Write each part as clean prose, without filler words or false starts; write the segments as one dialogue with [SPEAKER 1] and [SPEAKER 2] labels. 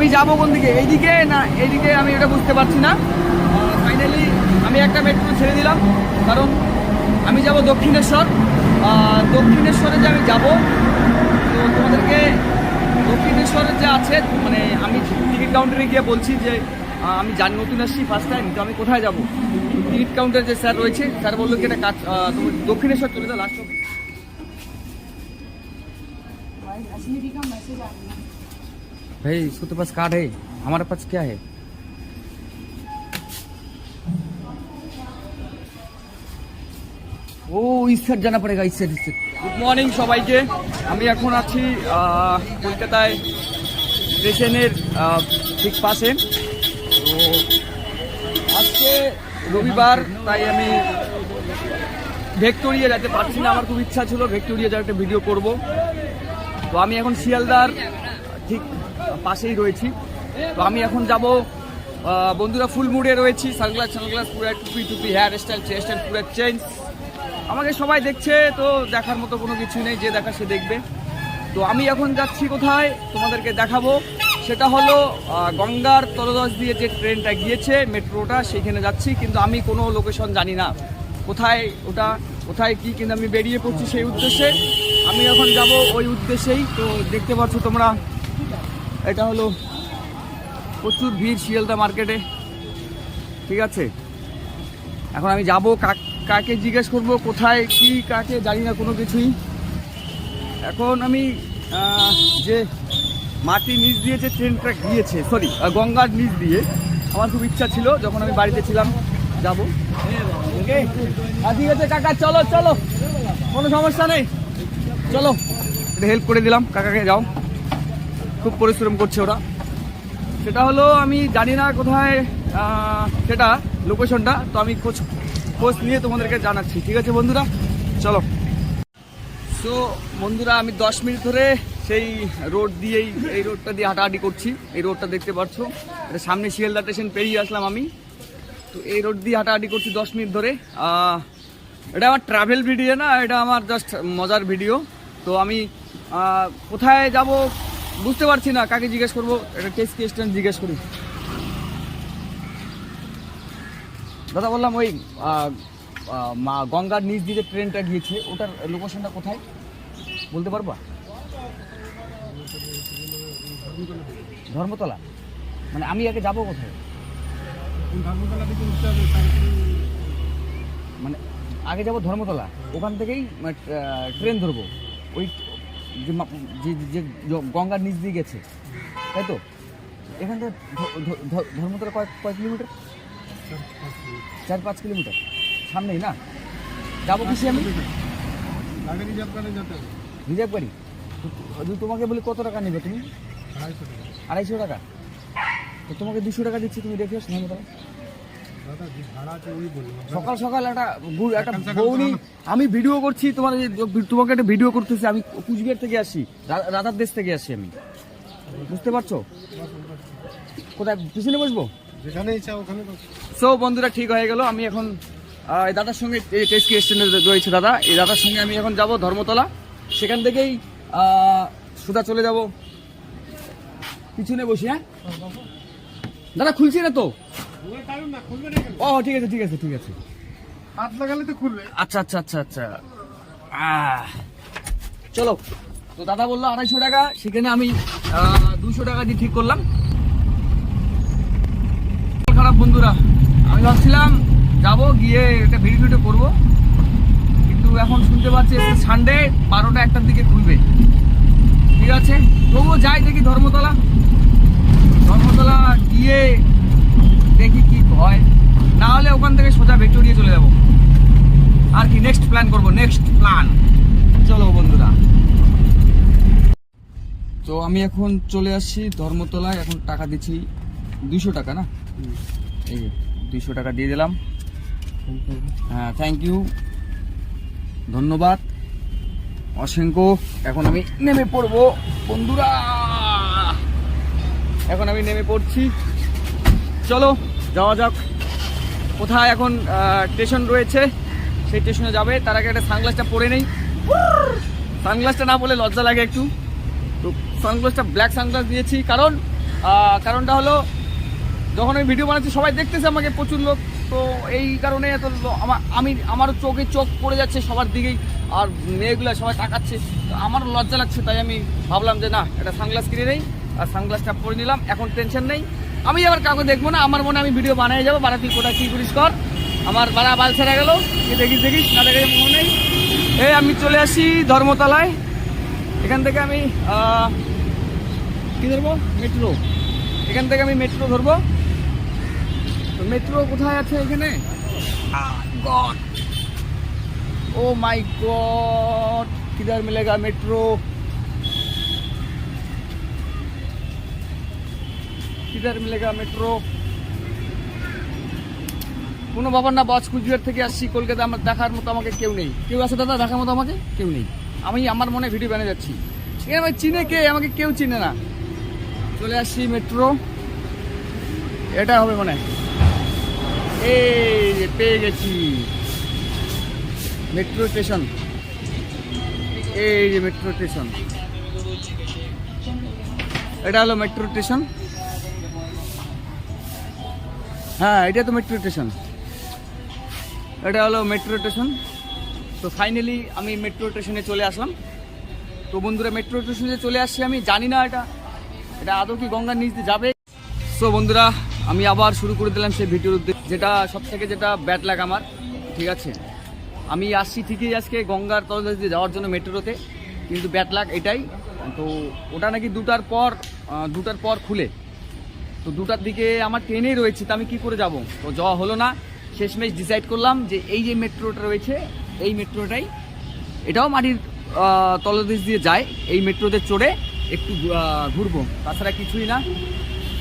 [SPEAKER 1] আমি যাবো কোন দিকে, এইদিকে না এইদিকে, আমি এটা বুঝতে পারছি না। ফাইনালি আমি একটা মেট্রো ছেড়ে দিলাম, কারণ আমি যাব দক্ষিণেশ্বর। দক্ষিণেশ্বরে যে আমি যাব, তো তোমাদেরকে দক্ষিণেশ্বরের যে আছে, মানে আমি টিকিট কাউন্টারে গিয়ে বলছি যে আমি জানি নতুন আসছি, ফার্স্ট টাইম, তো আমি কোথায় যাব। টিকিট কাউন্টার যে স্যার রয়েছে, স্যার বললো কি এটা কাজ, তুমি দক্ষিণেশ্বর চলে যাও লাস্ট। भाई इसको तो पास कार्ड है, हमारे पास क्या है? ও इस साइड जाना पड़ेगा, इस साइड। গুড মর্নিং সবাইকে। আমি এখন আছি কলকাতায় স্টেশনের ঠিক পাশে। তো আজকে রবিবার, তাই আমি ভিক্টোরিয়া যেতে পারছি না। আমার খুব ইচ্ছা ছিল ভিক্টোরিয়া যাওয়ার একটা ভিডিও করব। তো আমি এখন শিয়ালদার ঠিক পাশেই রয়েছি। তো আমি এখন যাব, বন্ধুরা ফুল মুডে রয়েছি, সানগ্লাস পুরো, টুপি হেয়ার স্টাইল পুরো চেঞ্জ। আমাকে সবাই দেখছে, তো দেখার মতো কোনো কিছু নেই, যে দেখা সে দেখবে। তো আমি এখন যাচ্ছি কোথায় তোমাদেরকে দেখাবো, সেটা হলো গঙ্গার তলদেশ দিয়ে যে ট্রেনটা গিয়েছে, মেট্রোটা, সেইখানে যাচ্ছি। কিন্তু আমি কোনো লোকেশন জানি না, কোথায় ওটা, কোথায় কি, কিন্তু আমি বেরিয়ে পড়ছি সেই উদ্দেশ্যে। আমি এখন যাব ওই উদ্দেশ্যেই। তো দেখতে পাচ্ছ তোমরা, এটা হলো প্রচুর ভিড় শিয়ালদা মার্কেটে, ঠিক আছে। এখন আমি যাব, কাকে জিজ্ঞেস করব, কোথায় কি, কাকে জানি না কোনো কিছুই। এখন আমি যে মাটির নিচ দিয়ে যে ট্রেনটা গিয়েছে, সরি গঙ্গার নিচ দিয়ে, আমার খুব ইচ্ছা ছিল যখন আমি বাড়িতে ছিলাম যাব। ওকে ঠিক আছে কাকা, চলো চলো, কোনো সমস্যা নেই, চলো। এটা হেল্প করে দিলাম কাকাকে, যাও। খুব পরিশ্রম করছে ওরা। সেটা হলো আমি জানি না কোথায় সেটা লোকেশনটা, তো আমি খোঁজ নিয়ে তোমাদেরকে জানাচ্ছি, ঠিক আছে বন্ধুরা, চলো। সো বন্ধুরা, আমি 10 মিনিট ধরে সেই রোড দিয়েই, এই রোডটা দিয়ে হাঁটাহাঁটি করছি। এই রোডটা দেখতে পাচ্ছ, এটা সামনে শিয়ালদা স্টেশন পেরিয়ে আসলাম আমি। তো এই রোড দিয়ে হাঁটাহাঁটি করছি 10 মিনিট ধরে। এটা আমার ট্রাভেল ভিডিও না, এটা আমার জাস্ট মজার ভিডিও। তো আমি কোথায় যাব বুঝতে পারছি না, কাকে জিজ্ঞেস করবো, এটা টেস্ট স্ট্যান্ড জিজ্ঞেস করি। দাদা বললাম, ওই গঙ্গার নিচ দিয়ে যে ট্রেনটা গিয়েছে, ওটার লোকেশনটা কোথায় বলতে পারবা? ধর্মতলা। মানে আমি আগে যাবো কোথায়? মানে আগে যাব ধর্মতলা, ওখান থেকেই ট্রেন ধরবো, ওই যে গঙ্গার নিচ দিয়ে গেছে, তাই তো? এখান থেকে ধর্মতলা কয় কিলোমিটার? 4-5 কিলোমিটার সামনেই না? যাবো কিসে আমি? রিজার্ভ গাড়ি। তোমাকে বলি কত টাকা নেবে তুমি? 250 টাকা। তো তোমাকে 200 টাকা দিচ্ছি, তুমি দেখে আসো ধর্মতলা। সকাল সকাল একটা বৌনি, আমি ভিডিও করছি, তোমাকে একটা ভিডিও করতেছি। আমি কুচবিহার থেকে আসি, রাধার দেশ থেকে আসি আমি, বুঝতে পারছো? কোথায় পিছনে বসবো? সো বন্ধুরা, ঠিক হয়ে গেল। আমি এখন এই দাদার সঙ্গে, টেস্কি স্ট্যান্ডে রয়েছে দাদা, এই দাদার সঙ্গে আমি এখন যাব ধর্মতলা। সেখান থেকেই সুদা চলে যাব পিছনে বসি। হ্যাঁ দাদা, খুলছি না তো? ও ঠিক আছে ঠিক আছে ঠিক আছে, হাত লাগালে তো খুলবে। আচ্ছা আচ্ছা আচ্ছা আচ্ছা, চলো। তো দাদা বললো 250 টাকা, সেখানে আমি 200 টাকা দিয়ে ঠিক করলাম। খারাপ বন্ধুরা, আমি ভাবছিলাম যাবো, গিয়ে একটা ভিডিও করবো, কিন্তু এখন শুনতে পাচ্ছি সানডে 12টা-1টার দিকে খুলবে। ঠিক আছে, তবুও যাই দেখি ধর্মতলা গিয়ে দেখি কি হয়, না হলে ওখান থেকে সোজা ভিক্টোরিয়া চলে যাবো আর কি। নেক্সট প্ল্যান করবো, নেক্সট প্ল্যান। চলো বন্ধুরা, তো আমি এখন চলে আসছি ধর্মতলায়। এখন টাকা দিচ্ছি 200 টাকা না, এই যে 200 টাকা দিয়ে দিলাম। হ্যাঁ, থ্যাংক ইউ, ধন্যবাদ অসংখ্য। এখন আমি নেমে পড়বো বন্ধুরা, এখন আমি নেমে পড়ছি। চলো যাওয়া যাক। কোথায় এখন স্টেশন রয়েছে, সেই স্টেশনে যাবে। তার আগে একটা সানগ্লাসটা পরে নেই, সানগ্লাসটা না পরে লজ্জা লাগে একটু। তো সানগ্লাসটা ব্ল্যাক সানগ্লাস দিয়েছি, কারণ কারণটা হলো যখন আমি ভিডিও বানাচ্ছি সবাই দেখতেছে আমাকে, প্রচুর লোক, তো এই কারণে এত আমারও চোখে চোখ পড়ে যাচ্ছে সবার দিকেই, আর মেয়েগুলো সবাই তাকাচ্ছে, তো আমারও লজ্জা লাগছে। তাই আমি ভাবলাম যে না, এটা সানগ্লাস কিনে নেই, আর সানগ্লাসটা পরে নিলাম, এখন টেনশন নেই। আমি আবার কাউকে দেখবো না, আমার মনে আমি ভিডিও বানিয়ে যাবো, বাড়া তুই কোথায় কী করিস কর, আমার বাড়া বাল ছেড়ে গেলো, দেখিস না দেখে মনে নেই। এই আমি চলে আসি ধর্মতলায়, এখান থেকে আমি কী ধরবো, মেট্রো, এখান থেকে আমি মেট্রো ধরবো। তো মেট্রো কোথায় আছে এখানে, গড ও মাই গড, কিধার মিলেগা মেট্রো, কিধার মিলেগা মেট্রো। কোনো ব্যাপার না, বস কুচবিহার থেকে আসছি, কলকাতা আমার দেখার মতো আমাকে কেউ নেই। কেউ আছে দাদা দেখার মতো আমাকে? কেউ নেই। আমি আমার মনে ভিডিও বানিয়ে যাচ্ছি, আমাকে চিনে কে? আমাকে কেউ চিনে না। চলে আসছি মেট্রো, এটা হবে মনে হয়, এই পেয়ে গেছি মেট্রো স্টেশন, এই যে মেট্রো স্টেশন, এটা হলো মেট্রো স্টেশন। হ্যাঁ, এটা তো মেট্রো স্টেশন, এটা হলো মেট্রো স্টেশন। তো ফাইনালি আমি মেট্রো স্টেশনে চলে আসলাম। তো বন্ধুরা, মেট্রো স্টেশনে চলে আসছি, আমি জানি না এটা আদৌ কি গঙ্গার নিচ দিয়ে যাবে। সো বন্ধুরা, আমি আবার শুরু করে দিলাম সেই ভিডিওর উদ্দেশ্যে, যেটা সব থেকে ব্যাড লাগ আমার, ঠিক আছে। আমি আসছি ঠিকই আজকে গঙ্গার তলদেশ দিয়ে যাওয়ার জন্য মেট্রোতে, কিন্তু ব্যাড লাগ এটাই, তো ওটা নাকি দুটার পর খুলে, তো 2টার দিকে আমার ট্রেনেই রয়েছে, তো আমি কী করে যাব? তো যাওয়া হলো না। শেষমেশ ডিসাইড করলাম যে এই যে মেট্রোটা রয়েছে, এই মেট্রোটাই, এটাও মাটির তলদেশ দিয়ে যায়, এই মেট্রোতে চড়ে একটু ঘুরবো, তাছাড়া কিছুই না।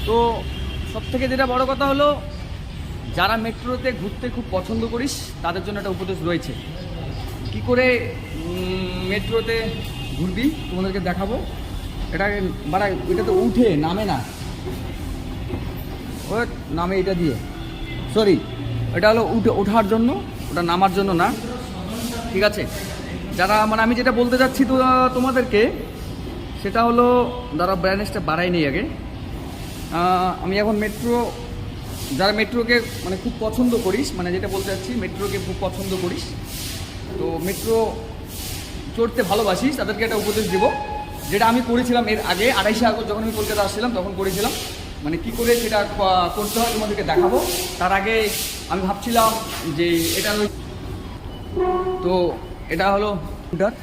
[SPEAKER 1] তো সব থেকে যেটা বড় কথা হলো, যারা মেট্রোতে ঘুরতে খুব পছন্দ করিস তাদের জন্য একটা উপদেশ রয়েছে, কি করে মেট্রোতে ঘুরবি তোমাদেরকে দেখাবো। এটা তো উঠে নামে না, ও নামে এটা দিয়ে, সরি, এটা হলো ওঠার জন্য, ওটা নামার জন্য না, ঠিক আছে। যারা আমি যেটা বলতে চাচ্ছি তো তোমাদেরকে, সেটা হলো যারা ব্রাইটনেসটা বাড়াই নেই আগে। আমি এখন যারা মেট্রোকে খুব পছন্দ করিস, যেটা বলতে চাচ্ছি, মেট্রোকে খুব পছন্দ করিস, তো মেট্রো চড়তে ভালোবাসিস, তাদেরকে একটা উপদেশ দেবো, যেটা আমি করেছিলাম এর আগে 28শে আগস্ট যখন আমি কলকাতা আসছিলাম, তখন করেছিলাম। কী করে সেটা করতে হয় তোমাদেরকে দেখাবো। তার আগে আমি ভাবছিলাম যে তো এটা হলো কাউন্টার,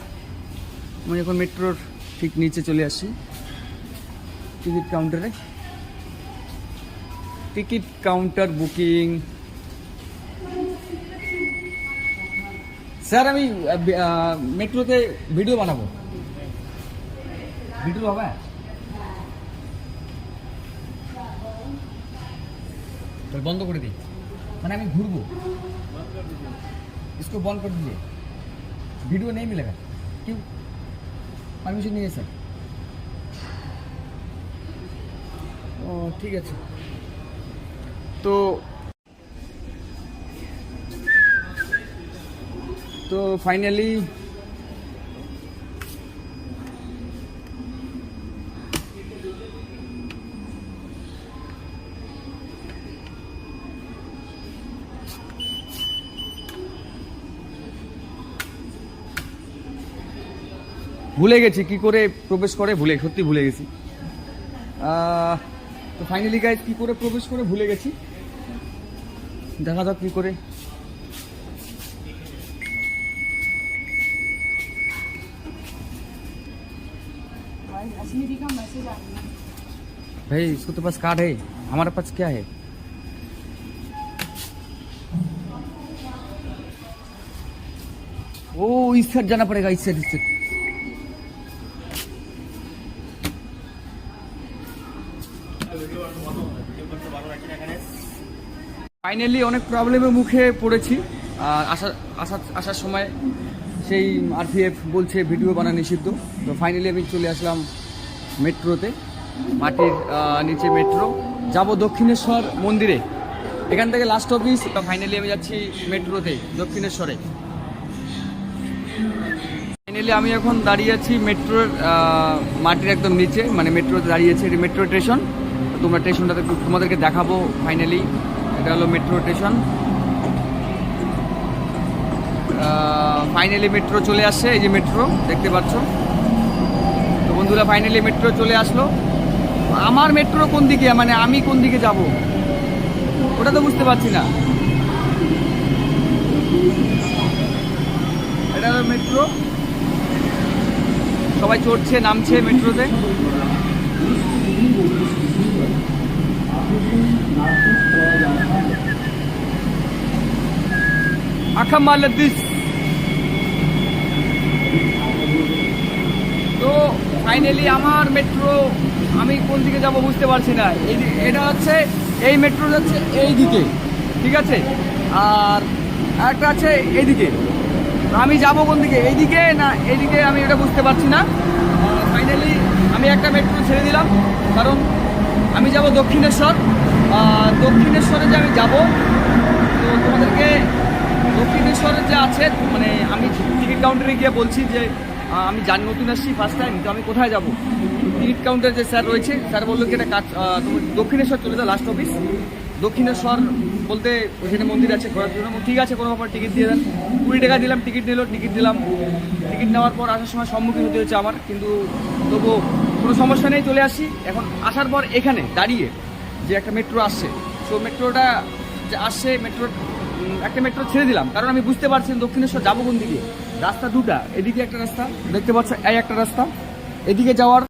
[SPEAKER 1] আমি এখন মেট্রোর ঠিক নিচে চলে আসছি, টিকিট কাউন্টারে, টিকিট কাউন্টার বুকিং। স্যার, আমি মেট্রোতে ভিডিও বানাবো, ভিডিও হবে, বন্ধ করে দিই, আমি ঘুরবো, इसको बंद कर दीजिए, वीडियो नहीं मिलेगा, क्यों? परमिशन नहीं है सर। ओ ठीक है, तो फाइनली ভুলে গেছি কি করে প্রবেশ করে, সত্যি ভুলে গেছি। তো ফাইনালি গাইজ কি করে প্রবেশ করে ভুলে গেছি, দেখা যাক কি করে। भाई इसको तो पास कार्ड है, हमारे पास क्या है? ओ इस साइड जाना पड़ेगा, इस साइड। ফাইনালি অনেক প্রবলেমের মুখে পড়েছি, আর আসার সময় সেই RPF বলছে ভিডিও বানানো নিষিদ্ধ। তো ফাইনালি আমি চলে আসলাম মেট্রোতে, মাটির নিচে মেট্রো, যাব দক্ষিণেশ্বর মন্দিরে, এখান থেকে লাস্ট অফিস। তো ফাইনালি আমি যাচ্ছি মেট্রোতে দক্ষিণেশ্বরে। ফাইনালি আমি এখন দাঁড়িয়ে আছি মেট্রোর মাটির একদম নিচে, মেট্রোতে দাঁড়িয়ে আছি, মেট্রো স্টেশন। তোমরা স্টেশনটাতে তোমাদেরকে দেখাবো। ফাইনালি এটা হলো মেট্রো স্টেশন। ফাইনালি মেট্রো চলে আসছে, এই যে মেট্রো দেখতে পাচ্ছ। তো বন্ধুরা ফাইনালি মেট্রো চলে আসলো। আমার মেট্রো কোন দিকে, মানে আমি কোন দিকে যাব ওটা তো বুঝতে পারছি না। এটা হলো মেট্রো, সবাই চড়ছে নামছে মেট্রোতে। আখামালাদিস। তো ফাইনালি আমার মেট্রো, আমি কোন দিকে যাব বুঝতে পারছি না। এটা হচ্ছে এই মেট্রো যাচ্ছে এই দিকে, ঠিক আছে, আর একটা আছে এইদিকে। আমি যাব কোন দিকে, এইদিকে না এইদিকে, আমি এটা বুঝতে পারছি না। ফাইনালি আমি একটা মেট্রো ছেড়ে দিলাম, কারণ আমি যাব দক্ষিণেশ্বর। দক্ষিণেশ্বরে যে আমি যাব, তো তোমাদেরকে দক্ষিণেশ্বরে যে আছে, মানে আমি টিকিট কাউন্টারে গিয়ে বলছি যে আমি জানি নতুন আসছি ফার্স্ট টাইম, তো আমি কোথায় যাব। টিকিট কাউন্টার যে স্যার রয়েছে, স্যার বললো কি এটা কাজ, তুমি দক্ষিণেশ্বর চলে যাও, লাস্ট অফিস দক্ষিণেশ্বর বলতে ওইখানে মন্দির আছে ঘোরার জন্য। ঠিক আছে, কোনো ব্যাপার, টিকিট দিয়ে দেন। 20 টাকা দিলাম, টিকিট নিল, টিকিট দিলাম। টিকিট নেওয়ার পর আসার সময় সম্মুখীন হতে হচ্ছে আমার, কিন্তু তবুও কোনো সমস্যা নেই, চলে আসি। এখন আসার পর এখানে দাঁড়িয়ে যে একটা মেট্রো আসছে, সো মেট্রোটা যে আসছে, একটা মেট্রো ছেড়ে দিলাম, কারণ আমি বুঝতে পারছি দক্ষিণেশ্বর যাবো কোন দিকে। রাস্তা দুটা, এদিকে একটা রাস্তা দেখতে পাচ্ছ, এই একটা রাস্তা, এদিকে যাওয়ার